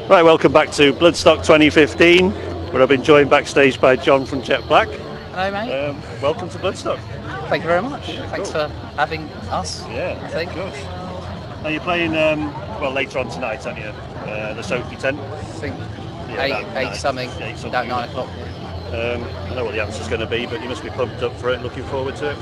Right, welcome back to Bloodstock 2015, where I've been joined backstage by John from Jettblack. Hello, mate. Welcome to Bloodstock. Thank you very much. Yeah, Thanks cool. for having us. Yeah, I think. good. Now you're playing, later on tonight, aren't you? The Sophie tent. I think Yeah, eight something. About 9 o'clock. I know what the answer's going to be, but you must be pumped up for it, looking forward to it.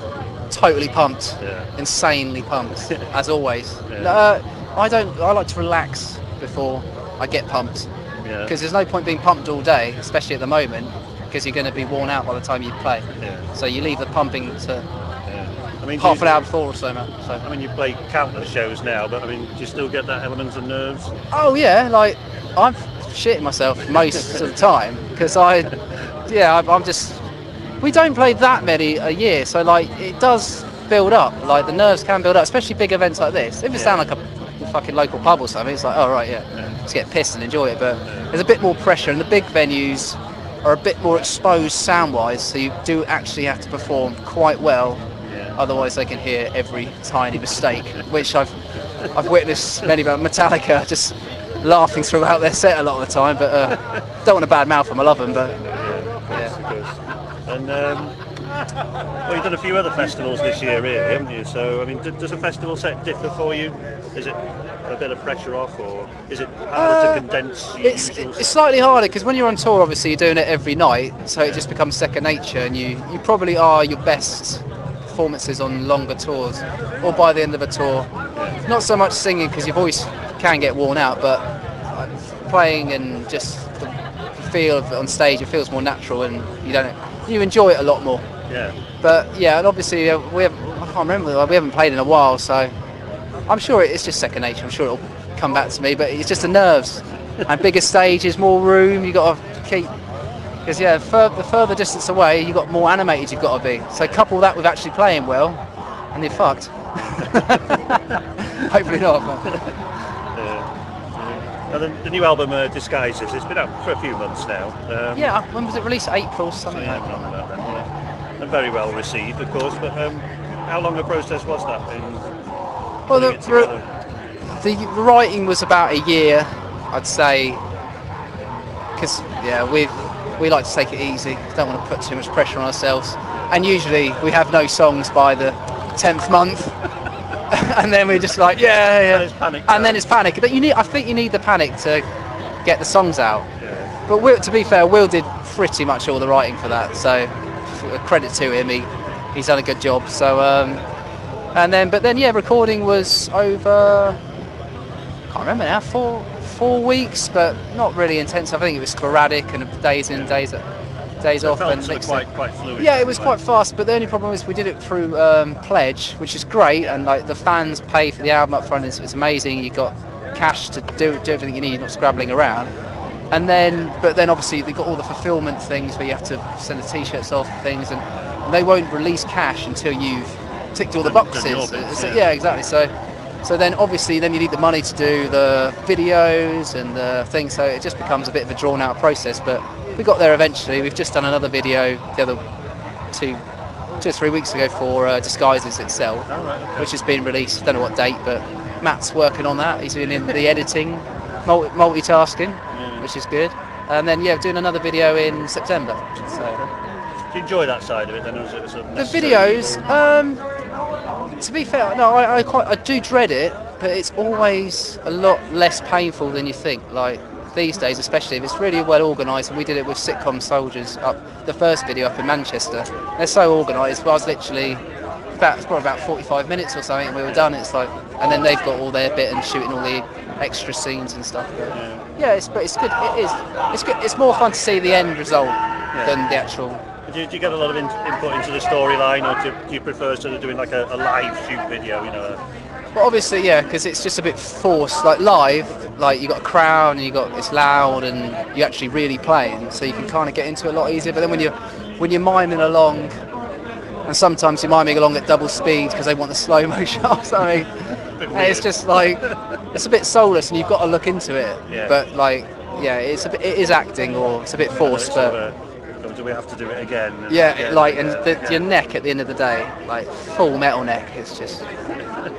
Totally pumped. Yeah. Insanely pumped, as always. Yeah. I don't. I like to relax before I get pumped Yeah. because there's no point being pumped all day, especially at the moment, because you're going to be worn out by the time you play. Yeah. So you leave the pumping to Yeah. I mean, half an hour before or so, man. So. I mean, you play countless shows now, but I mean, do you still get that element of nerves? Oh yeah, like I'm shitting myself most of the time because I'm just. We don't play that many a year, so like it does build up. Like the nerves can build up, especially big events like this. If it's down like a fucking local pub or something, it's like, oh right, just get pissed and enjoy it. But there's a bit more pressure, and the big venues are a bit more exposed sound-wise, so you do actually have to perform quite well. Otherwise, they can hear every tiny mistake, which I've witnessed many about Metallica just laughing throughout their set a lot of the time. But don't want to bad mouth them. I love them, but And you've done a few other festivals this year, really, haven't you? So, I mean, does a festival set differ for you? Is it a bit of pressure off, or is it harder to condense? It's slightly harder because when you're on tour, obviously you're doing it every night, so it just becomes second nature, and you probably are your best performances on longer tours, or by the end of a tour. Not so much singing because your voice can get worn out, but playing and just the feel of it on stage, it feels more natural, and you enjoy it a lot more. Yeah. But yeah, and obviously I can't remember, we haven't played in a while, so I'm sure it's just second nature. I'm sure it'll come back to me, but it's just the nerves. And bigger stages, more room, you got to keep, because the further distance away, you got more animated you've got to be. So couple that with actually playing well, and you're fucked. Hopefully not. Now the new album, Disguises, it's been out for a few months now. When was it released? April, something like that. And very well received, of course, but how long a process was that? Well, the writing was about a year, I'd say, because we like to take it easy, don't want to put too much pressure on ourselves, and usually we have no songs by the 10th month. And then we're just like, and then it's panic. But I think you need the panic to get the songs out. Yeah. But to be fair, Will did pretty much all the writing for that, so credit to him. He's done a good job. So, but then recording was over. I can't remember now. 4 weeks, but not really intense. I think it was sporadic and days in, days off, and quite fluid. Yeah, it was quite fast, but the only problem is we did it through Pledge, which is great, and like the fans pay for the album up front. It's amazing. You got cash to do everything you need, not scrabbling around. But then obviously they got all the fulfillment things where you have to send the t-shirts off and things, and they won't release cash until you've ticked all the boxes. Yeah, exactly. So then obviously you need the money to do the videos and the things. So it just becomes a bit of a drawn out process, but we got there eventually. We've just done another video the other 2 or 3 weeks ago for Disguises itself, which has been released. Don't know what date, but Matt's working on that. He's doing the editing, multitasking, which is good. And then doing another video in September. So do you enjoy that side of it then? Or is it sort of the videos? To be fair, no, I do dread it, but it's always a lot less painful than you think. Like these days, especially if it's really well organised, and we did it with Sitcom Soldiers the first video up in Manchester. They're so organised. I was literally probably about 45 minutes or something, and we were done. It's like, and then they've got all their bit and shooting all the extra scenes and stuff. But it's good. It is. It's good. It's more fun to see the end result than the actual. Do you get a lot of input into the storyline, or do you prefer sort of doing like a live shoot video? Well, obviously, because it's just a bit forced. Like live, like you got a crowd and it's loud, and you're actually really playing, so you can kind of get into it a lot easier. But then when you're miming along, and sometimes you're miming along at double speed because they want the slow mo shots. I mean, and it's just like it's a bit soulless, and you've got to look into it. Yeah. But it is acting, or it's a bit forced, but. Do we have to do it again? Your neck at the end of the day, like full metal neck, it's just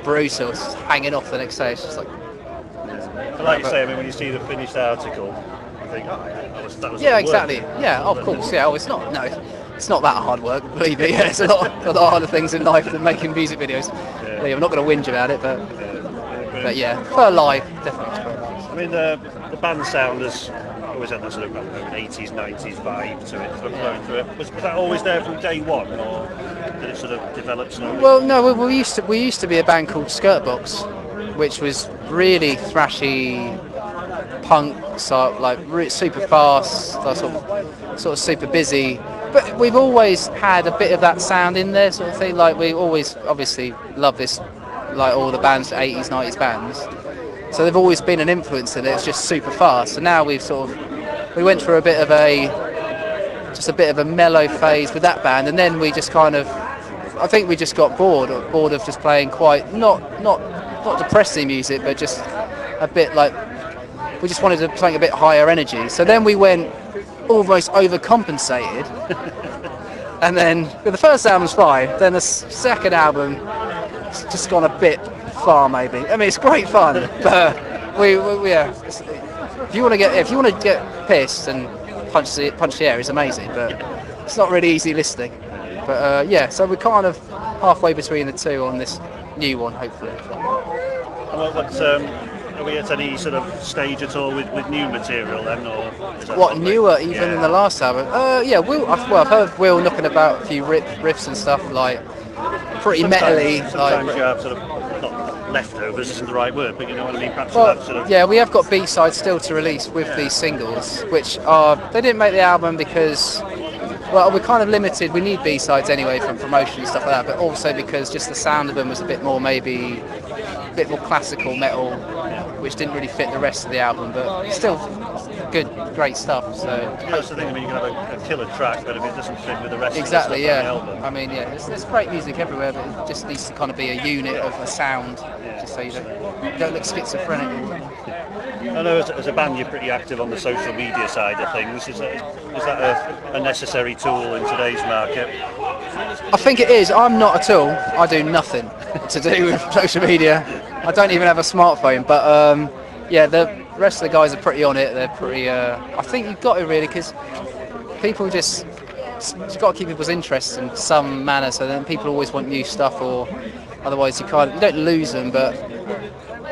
brutal. It's hanging off the next day. It's just like But like you say, I mean, when you see the finished article, you think, oh, that was Yeah, all exactly. work. Yeah, of course. Yeah, it's not. No, it's not that hard work. Believe me. Yeah, it's a lot harder things in life than making music videos. Yeah. Yeah, I'm not going to whinge about it, but yeah, for live, definitely. I mean, the band sound has always had that sort of 80s, 90s vibe to it, flowing through it. Was that always there from day one, or did it sort of develop slowly? Well, no, we used to be a band called Skirtbox, which was really thrashy punk, so like super fast, sort of super busy. But we've always had a bit of that sound in there, sort of thing. Like we always obviously love this, like all the bands, 80s, 90s bands. So they've always been an influence in it. It's just super fast. So now we went through a bit of a mellow phase with that band, and then we just I think we just got bored of just playing quite not depressing music, but just a bit like we just wanted something a bit higher energy. So then we went almost overcompensated, and then the first album's fine. Then the second album, it's just gone a bit far, maybe. I mean, it's great fun, but yeah. If you want to get pissed and punch the air, it's amazing, but it's not really easy listening. But yeah, so we're kind of halfway between the two on this new one, hopefully. Are we at any sort of stage at all with new material then, or is that What newer even than the last album? Yeah, I've heard Will knocking about a few riffs and stuff, like pretty metally. Sometimes like, you have sort of not leftovers isn't the right word, but you know what I mean. Perhaps well, you have sort of yeah, we have got B-sides still to release with these singles, which they didn't make the album because, well, we're kind of limited. We need B-sides anyway from promotion and stuff like that, but also because just the sound of them was a bit more classical metal, which didn't really fit the rest of the album, but still great stuff. So that's the thing. I mean, you can have a killer track, but if it doesn't fit with the rest exactly, of the stuff yeah. on the album. I mean, yeah, there's great music everywhere, but it just needs to kind of be a unit of a sound, just so you don't look schizophrenic. I know as a band you're pretty active on the social media side of things. Is that a necessary tool in today's market? I think it is. I'm not at all. I do nothing to do with social media. I don't even have a smartphone, but yeah, the rest of the guys are pretty on it. They're pretty. I think you've got to really, because people you've got to keep people's interest in some manner. So then people always want new stuff, or otherwise you don't lose them. But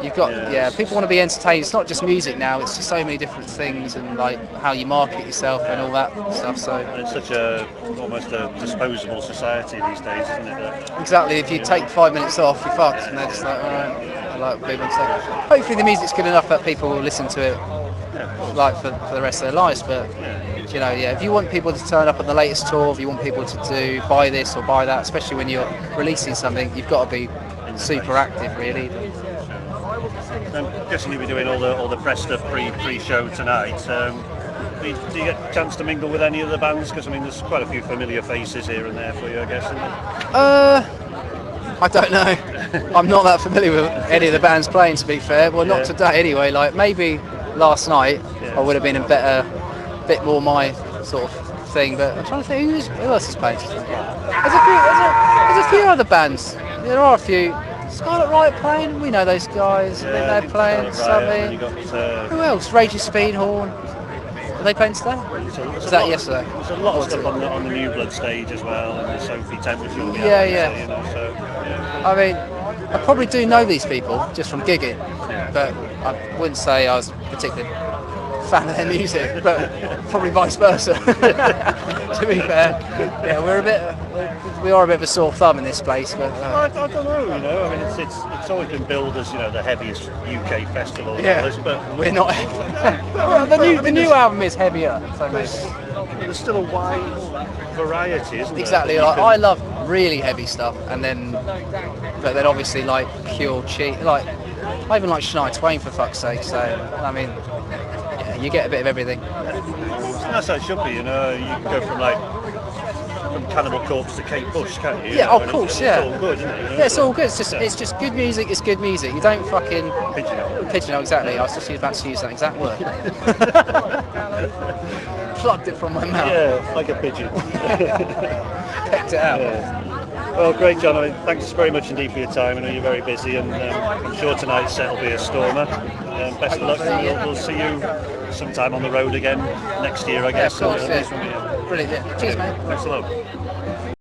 you've got people want to be entertained. It's not just music now. It's just so many different things, and like how you market yourself and all that stuff. So and it's such almost a disposable society these days, isn't it? Exactly. If you take 5 minutes off, you're fucked, and they're just like, all right. I like move on. So hopefully the music's good enough that people will listen to it, like for the rest of their lives. But you know, yeah, if you want people to turn up at the latest tour, if you want people to buy this or buy that, especially when you're releasing something, you've got to be super active, really. I'm guessing you'll be doing all the press stuff pre-show tonight. Do you get a chance to mingle with any of the bands? Because I mean, there's quite a few familiar faces here and there for you, I guess. Isn't there? I don't know. I'm not that familiar with any of the bands playing, to be fair. Well, not today anyway. Like maybe last night, I would have been a bit more my sort of thing. But I'm trying to think who else is playing. There's a few other bands. There are a few. Scarlet Riot playing. We know those guys. I think they're playing something. Who else? Rage of Speedhorn. Are they playing today? Was that yesterday? There's a lot of stuff on the New Blood stage as well, and the Sophie Temperature. Yeah. You know, so, I mean, I probably do know these people just from gigging, but I wouldn't say I was particularly a fan of their music, but probably vice versa. To be fair, yeah, we are a bit of a sore thumb in this place, but I don't know. You know, I mean, it's always been billed as the heaviest UK festival. But we're not. Well, the new album is heavier, so maybe. There's still a wide variety, isn't there? Exactly. Like, I love really heavy stuff, but then obviously like pure cheap. Like I even like Shania Twain, for fuck's sake. So I mean, yeah, you get a bit of everything. That's how it should be. You know, you can go from Cannibal Corpse to Kate Bush, can't you? Yeah, of course, yeah. It's all good, isn't it? Yeah, it's all good. It's just good music. It's good music. You don't fucking Pigeonhole. Exactly. I was just about to use that exact word. Plucked it from my mouth. Yeah, like a pigeon. Pecked it out. Yeah. Well, great, John. I mean, thanks very much indeed for your time. I know you're very busy, and I'm sure tonight's set will be a stormer. Best of luck. We'll see you sometime on the road again next year, I guess. Yeah, of course. Yeah. Brilliant. Yeah. Cheers, mate. Thanks a lot.